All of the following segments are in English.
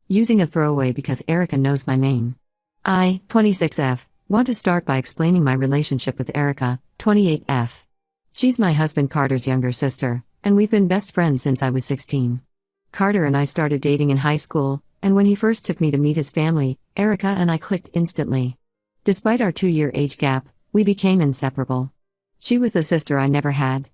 Using a throwaway because Erica knows my name. I, 26F, want to start by explaining my relationship with Erica, 28F. She's my husband Carter's younger sister, and we've been best friends since I was 16. Carter and I started dating in high school, and when he first took me to meet his family, Erica and I clicked instantly. Despite our 2-year age gap, we became inseparable. She was the sister I never had.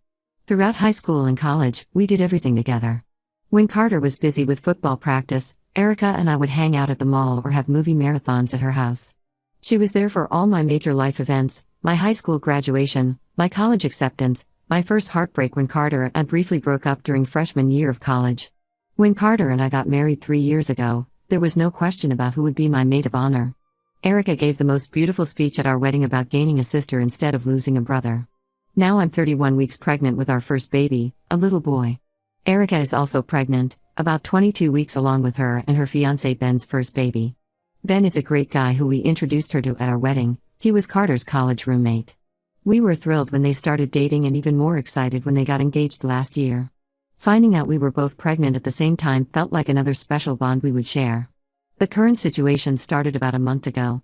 Throughout high school and college, we did everything together. When Carter was busy with football practice, Erica and I would hang out at the mall or have movie marathons at her house. She was there for all my major life events, my high school graduation, my college acceptance, my first heartbreak when Carter and I briefly broke up during freshman year of college. When Carter and I got married 3 years ago, there was no question about who would be my maid of honor. Erica gave the most beautiful speech at our wedding about gaining a sister instead of losing a brother. Now I'm 31 weeks pregnant with our first baby, a little boy. Erica is also pregnant, about 22 weeks along with her and her fiancé Ben's first baby. Ben is a great guy who we introduced her to at our wedding. He was Carter's college roommate. We were thrilled when they started dating and even more excited when they got engaged last year. Finding out we were both pregnant at the same time felt like another special bond we would share. The current situation started about a month ago.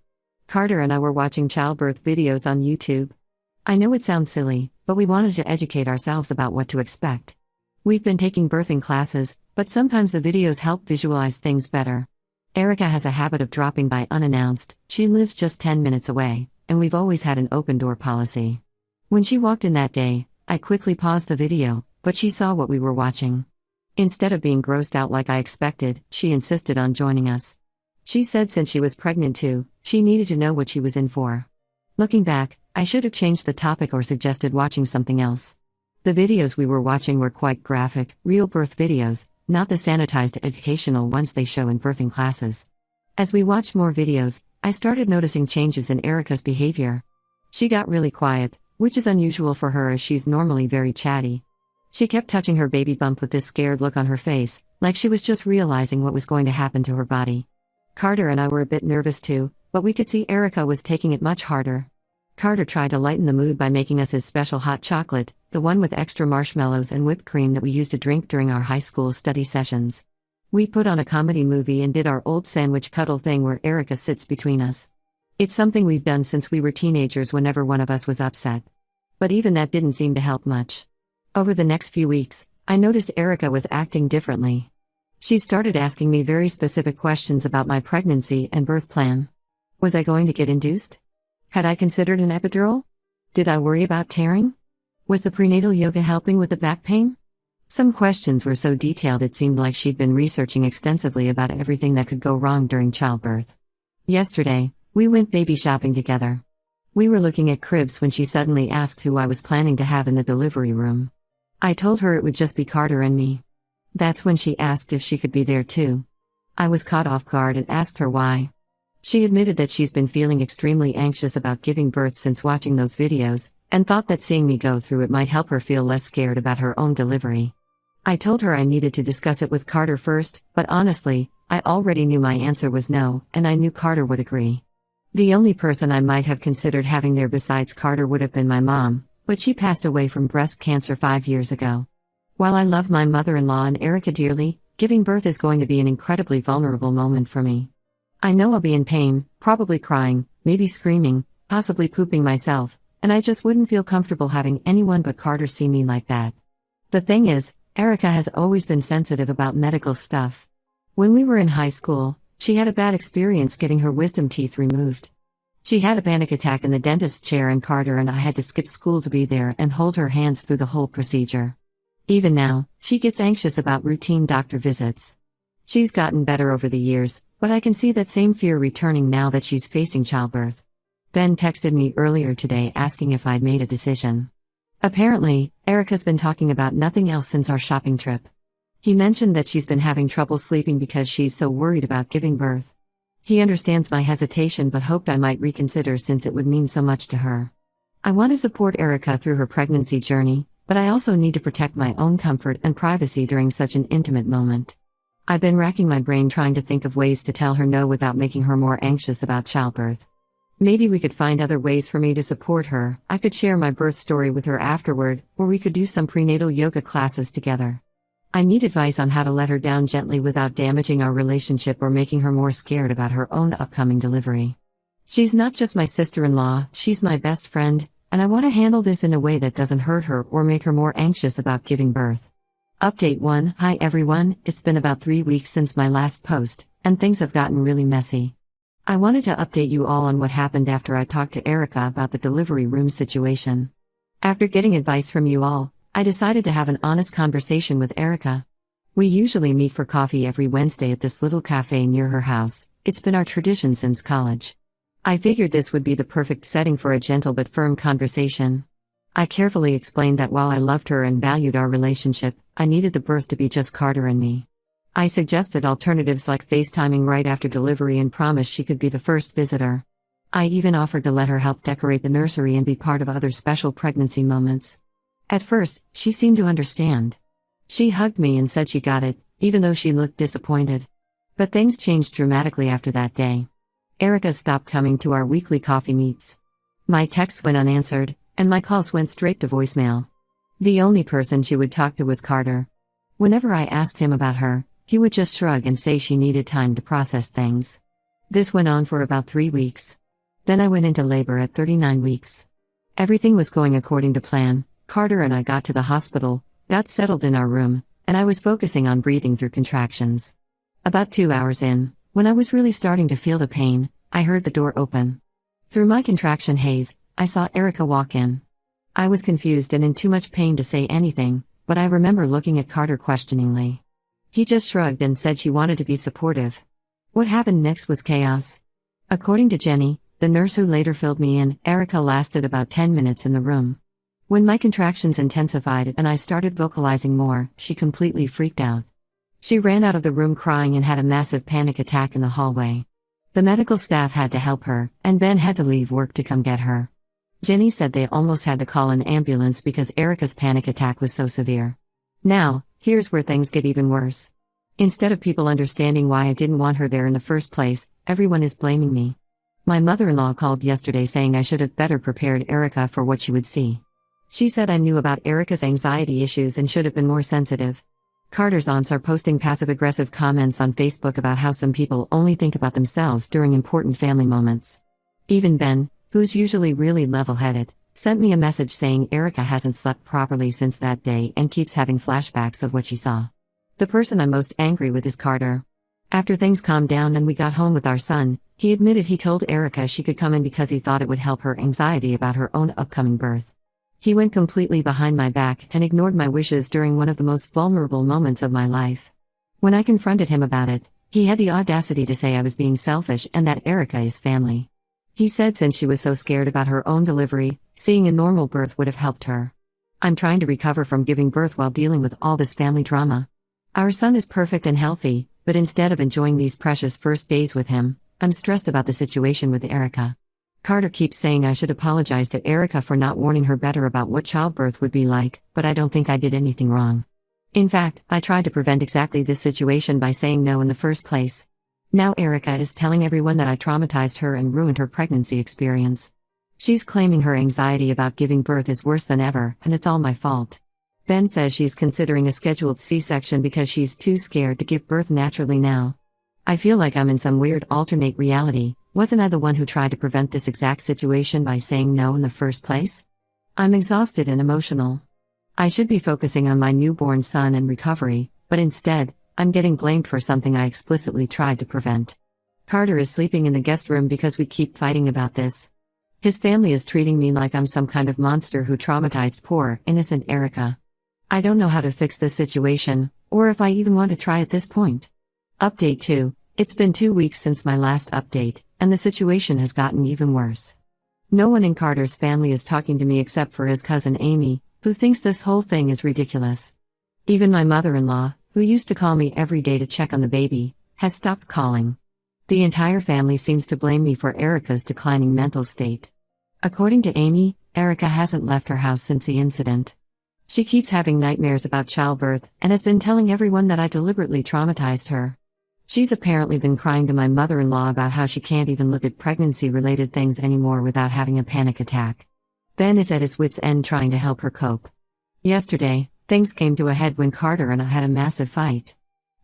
Carter and I were watching childbirth videos on YouTube. I know it sounds silly, but we wanted to educate ourselves about what to expect. We've been taking birthing classes, but sometimes the videos help visualize things better. Erica has a habit of dropping by unannounced. She lives just 10 minutes away, and we've always had an open door policy. When she walked in that day, I quickly paused the video, but she saw what we were watching. Instead of being grossed out like I expected, she insisted on joining us. She said since she was pregnant too, she needed to know what she was in for. Looking back, I should have changed the topic or suggested watching something else. The videos we were watching were quite graphic, real birth videos, not the sanitized educational ones they show in birthing classes. As we watched more videos, I started noticing changes in Erica's behavior. She got really quiet, which is unusual for her as she's normally very chatty. She kept touching her baby bump with this scared look on her face, like she was just realizing what was going to happen to her body. Carter and I were a bit nervous too, but we could see Erica was taking it much harder. Carter tried to lighten the mood by making us his special hot chocolate, the one with extra marshmallows and whipped cream that we used to drink during our high school study sessions. We put on a comedy movie and did our old sandwich cuddle thing where Erica sits between us. It's something we've done since we were teenagers whenever one of us was upset. But even that didn't seem to help much. Over the next few weeks, I noticed Erica was acting differently. She started asking me very specific questions about my pregnancy and birth plan. Was I going to get induced? Had I considered an epidural? Did I worry about tearing? Was the prenatal yoga helping with the back pain? Some questions were so detailed it seemed like she'd been researching extensively about everything that could go wrong during childbirth. Yesterday, we went baby shopping together. We were looking at cribs when she suddenly asked who I was planning to have in the delivery room. I told her it would just be Carter and me. That's when she asked if she could be there too. I was caught off guard and asked her why. She admitted that she's been feeling extremely anxious about giving birth since watching those videos, and thought that seeing me go through it might help her feel less scared about her own delivery. I told her I needed to discuss it with Carter first, but honestly, I already knew my answer was no, and I knew Carter would agree. The only person I might have considered having there besides Carter would have been my mom, but she passed away from breast cancer 5 years ago. While I love my mother-in-law and Erica dearly, giving birth is going to be an incredibly vulnerable moment for me. I know I'll be in pain, probably crying, maybe screaming, possibly pooping myself, and I just wouldn't feel comfortable having anyone but Carter see me like that. The thing is, Erica has always been sensitive about medical stuff. When we were in high school, she had a bad experience getting her wisdom teeth removed. She had a panic attack in the dentist's chair and Carter and I had to skip school to be there and hold her hands through the whole procedure. Even now, she gets anxious about routine doctor visits. She's gotten better over the years, but I can see that same fear returning now that she's facing childbirth. Ben texted me earlier today asking if I'd made a decision. Apparently, Erica's been talking about nothing else since our shopping trip. He mentioned that she's been having trouble sleeping because she's so worried about giving birth. He understands my hesitation but hoped I might reconsider since it would mean so much to her. I want to support Erica through her pregnancy journey, but I also need to protect my own comfort and privacy during such an intimate moment. I've been racking my brain trying to think of ways to tell her no without making her more anxious about childbirth. Maybe we could find other ways for me to support her. I could share my birth story with her afterward, or we could do some prenatal yoga classes together. I need advice on how to let her down gently without damaging our relationship or making her more scared about her own upcoming delivery. She's not just my sister-in-law, she's my best friend, and I want to handle this in a way that doesn't hurt her or make her more anxious about giving birth. Update 1. Hi everyone, it's been about 3 weeks since my last post, and things have gotten really messy. I wanted to update you all on what happened after I talked to Erica about the delivery room situation. After getting advice from you all, I decided to have an honest conversation with Erica. We usually meet for coffee every Wednesday at this little cafe near her house. It's been our tradition since college. I figured this would be the perfect setting for a gentle but firm conversation. I carefully explained that while I loved her and valued our relationship, I needed the birth to be just Carter and me. I suggested alternatives like FaceTiming right after delivery and promised she could be the first visitor. I even offered to let her help decorate the nursery and be part of other special pregnancy moments. At first, she seemed to understand. She hugged me and said she got it, even though she looked disappointed. But things changed dramatically after that day. Erica stopped coming to our weekly coffee meets. My texts went unanswered, and my calls went straight to voicemail. The only person she would talk to was Carter. Whenever I asked him about her, he would just shrug and say she needed time to process things. This went on for about 3 weeks. Then I went into labor at 39 weeks. Everything was going according to plan. Carter and I got to the hospital, got settled in our room, and I was focusing on breathing through contractions. About 2 hours in, when I was really starting to feel the pain, I heard the door open. Through my contraction haze, I saw Erica walk in. I was confused and in too much pain to say anything, but I remember looking at Carter questioningly. He just shrugged and said she wanted to be supportive. What happened next was chaos. According to Jenny, the nurse who later filled me in, Erica lasted about 10 minutes in the room. When my contractions intensified and I started vocalizing more, she completely freaked out. She ran out of the room crying and had a massive panic attack in the hallway. The medical staff had to help her, and Ben had to leave work to come get her. Jenny said they almost had to call an ambulance because Erica's panic attack was so severe. Now, here's where things get even worse. Instead of people understanding why I didn't want her there in the first place, everyone is blaming me. My mother-in-law called yesterday saying I should have better prepared Erica for what she would see. She said I knew about Erica's anxiety issues and should have been more sensitive. Carter's aunts are posting passive-aggressive comments on Facebook about how some people only think about themselves during important family moments. Even Ben, who's usually really level-headed, sent me a message saying Erica hasn't slept properly since that day and keeps having flashbacks of what she saw. The person I'm most angry with is Carter. After things calmed down and we got home with our son, he admitted he told Erica she could come in because he thought it would help her anxiety about her own upcoming birth. He went completely behind my back and ignored my wishes during one of the most vulnerable moments of my life. When I confronted him about it, he had the audacity to say I was being selfish and that Erica is family. He said since she was so scared about her own delivery, seeing a normal birth would have helped her. I'm trying to recover from giving birth while dealing with all this family drama. Our son is perfect and healthy, but instead of enjoying these precious first days with him, I'm stressed about the situation with Erica. Carter keeps saying I should apologize to Erica for not warning her better about what childbirth would be like, but I don't think I did anything wrong. In fact, I tried to prevent exactly this situation by saying no in the first place. Now Erica is telling everyone that I traumatized her and ruined her pregnancy experience. She's claiming her anxiety about giving birth is worse than ever, and it's all my fault. Ben says she's considering a scheduled C-section because she's too scared to give birth naturally now. I feel like I'm in some weird alternate reality. Wasn't I the one who tried to prevent this exact situation by saying no in the first place? I'm exhausted and emotional. I should be focusing on my newborn son and recovery, but instead, I'm getting blamed for something I explicitly tried to prevent. Carter is sleeping in the guest room because we keep fighting about this. His family is treating me like I'm some kind of monster who traumatized poor, innocent Erica. I don't know how to fix this situation, or if I even want to try at this point. Update 2. It's been 2 weeks since my last update, and the situation has gotten even worse. No one in Carter's family is talking to me except for his cousin Amy, who thinks this whole thing is ridiculous. Even my mother-in-law, who used to call me every day to check on the baby, has stopped calling. The entire family seems to blame me for Erica's declining mental state. According to Amy, Erica hasn't left her house since the incident. She keeps having nightmares about childbirth and has been telling everyone that I deliberately traumatized her. She's apparently been crying to my mother-in-law about how she can't even look at pregnancy-related things anymore without having a panic attack. Ben is at his wit's end trying to help her cope. Yesterday, Things came to a head when Carter and I had a massive fight.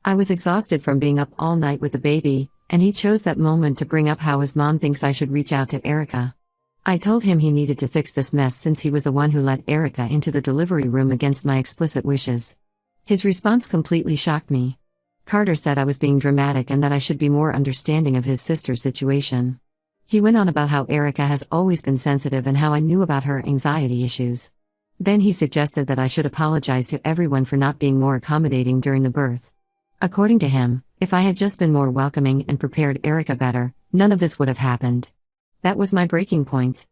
I was exhausted from being up all night with the baby, and he chose that moment to bring up how his mom thinks I should reach out to Erica. I told him he needed to fix this mess since he was the one who let Erica into the delivery room against my explicit wishes. His response completely shocked me. Carter said I was being dramatic and that I should be more understanding of his sister's situation. He went on about how Erica has always been sensitive and how I knew about her anxiety issues. Then he suggested that I should apologize to everyone for not being more accommodating during the birth. According to him, if I had just been more welcoming and prepared Erica better, none of this would have happened. That was my breaking point.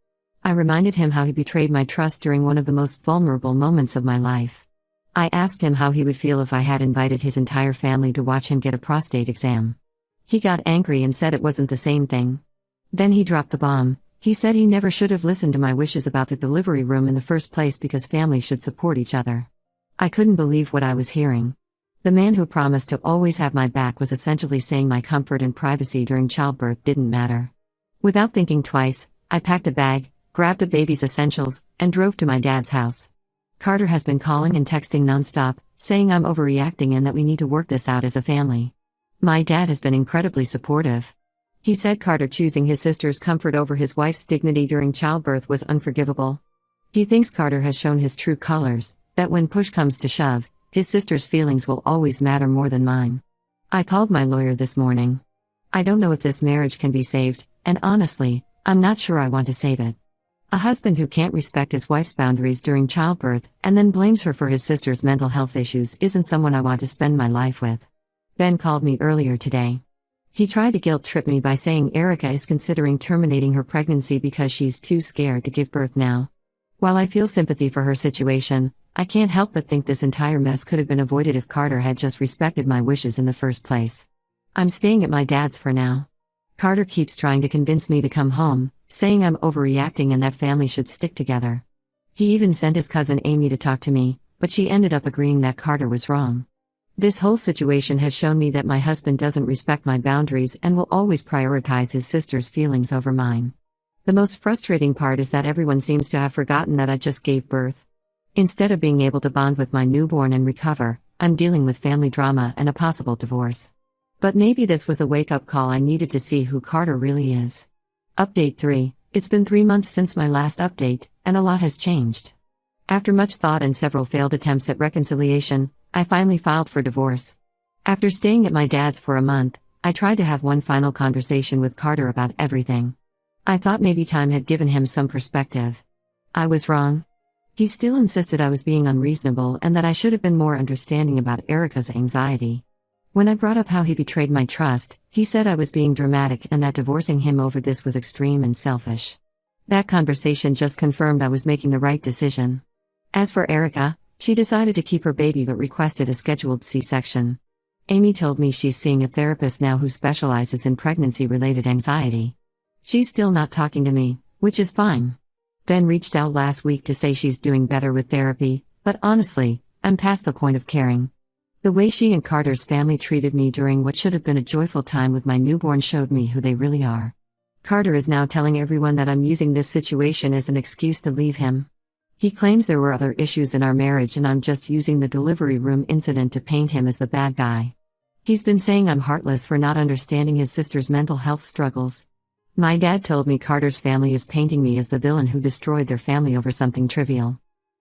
I reminded him how he betrayed my trust during one of the most vulnerable moments of my life. I asked him how he would feel if I had invited his entire family to watch him get a prostate exam. He got angry and said it wasn't the same thing. Then he dropped the bomb. He said he never should have listened to my wishes about the delivery room in the first place because families should support each other. I couldn't believe what I was hearing. The man who promised to always have my back was essentially saying my comfort and privacy during childbirth didn't matter. Without thinking twice, I packed a bag, grabbed the baby's essentials, and drove to my dad's house. Carter has been calling and texting nonstop, saying I'm overreacting and that we need to work this out as a family. My dad has been incredibly supportive. He said Carter choosing his sister's comfort over his wife's dignity during childbirth was unforgivable. He thinks Carter has shown his true colors, that when push comes to shove, his sister's feelings will always matter more than mine. I called my lawyer this morning. I don't know if this marriage can be saved, and honestly, I'm not sure I want to save it. A husband who can't respect his wife's boundaries during childbirth and then blames her for his sister's mental health issues isn't someone I want to spend my life with. Ben called me earlier today. He tried to guilt-trip me by saying Erica is considering terminating her pregnancy because she's too scared to give birth now. While I feel sympathy for her situation, I can't help but think this entire mess could have been avoided if Carter had just respected my wishes in the first place. I'm staying at my dad's for now. Carter keeps trying to convince me to come home, saying I'm overreacting and that family should stick together. He even sent his cousin Amy to talk to me, but she ended up agreeing that Carter was wrong. This whole situation has shown me that my husband doesn't respect my boundaries and will always prioritize his sister's feelings over mine. The most frustrating part is that everyone seems to have forgotten that I just gave birth. Instead of being able to bond with my newborn and recover, I'm dealing with family drama and a possible divorce. But maybe this was the wake-up call I needed to see who Carter really is. Update 3. It's been 3 months since my last update, and a lot has changed. After much thought and several failed attempts at reconciliation, I finally filed for divorce. After staying at my dad's for a month, I tried to have one final conversation with Carter about everything. I thought maybe time had given him some perspective. I was wrong. He still insisted I was being unreasonable and that I should have been more understanding about Erica's anxiety. When I brought up how he betrayed my trust, he said I was being dramatic and that divorcing him over this was extreme and selfish. That conversation just confirmed I was making the right decision. As for Erica, she decided to keep her baby but requested a scheduled C-section. Amy told me she's seeing a therapist now who specializes in pregnancy-related anxiety. She's still not talking to me, which is fine. Ben reached out last week to say she's doing better with therapy, but honestly, I'm past the point of caring. The way she and Carter's family treated me during what should have been a joyful time with my newborn showed me who they really are. Carter is now telling everyone that I'm using this situation as an excuse to leave him. He claims there were other issues in our marriage and I'm just using the delivery room incident to paint him as the bad guy. He's been saying I'm heartless for not understanding his sister's mental health struggles. My dad told me Carter's family is painting me as the villain who destroyed their family over something trivial.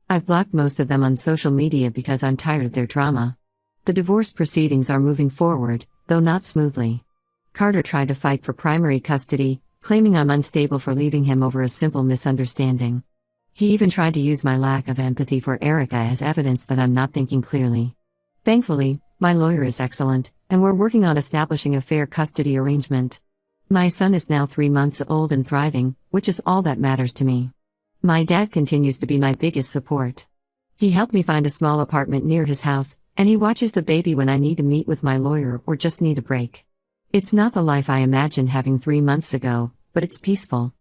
I've blocked most of them on social media because I'm tired of their drama. The divorce proceedings are moving forward, though not smoothly. Carter tried to fight for primary custody, claiming I'm unstable for leaving him over a simple misunderstanding. He even tried to use my lack of empathy for Erica as evidence that I'm not thinking clearly. Thankfully, my lawyer is excellent, and we're working on establishing a fair custody arrangement. My son is now 3 months old and thriving, which is all that matters to me. My dad continues to be my biggest support. He helped me find a small apartment near his house, and he watches the baby when I need to meet with my lawyer or just need a break. It's not the life I imagined having 3 months ago, but it's peaceful.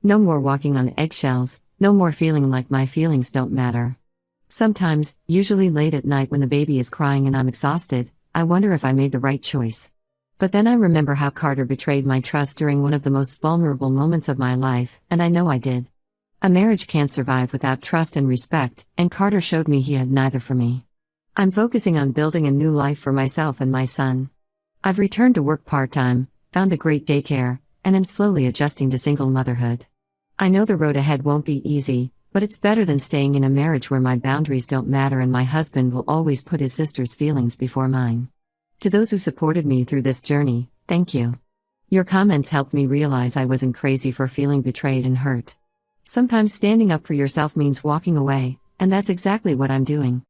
No more walking on eggshells, no more feeling like my feelings don't matter. Sometimes, usually late at night when the baby is crying and I'm exhausted, I wonder if I made the right choice. But then I remember how Carter betrayed my trust during one of the most vulnerable moments of my life, and I know I did. A marriage can't survive without trust and respect, and Carter showed me he had neither for me. I'm focusing on building a new life for myself and my son. I've returned to work part-time, found a great daycare, and am slowly adjusting to single motherhood. I know the road ahead won't be easy, but it's better than staying in a marriage where my boundaries don't matter and my husband will always put his sister's feelings before mine. To those who supported me through this journey, thank you. Your comments helped me realize I wasn't crazy for feeling betrayed and hurt. Sometimes standing up for yourself means walking away, and that's exactly what I'm doing.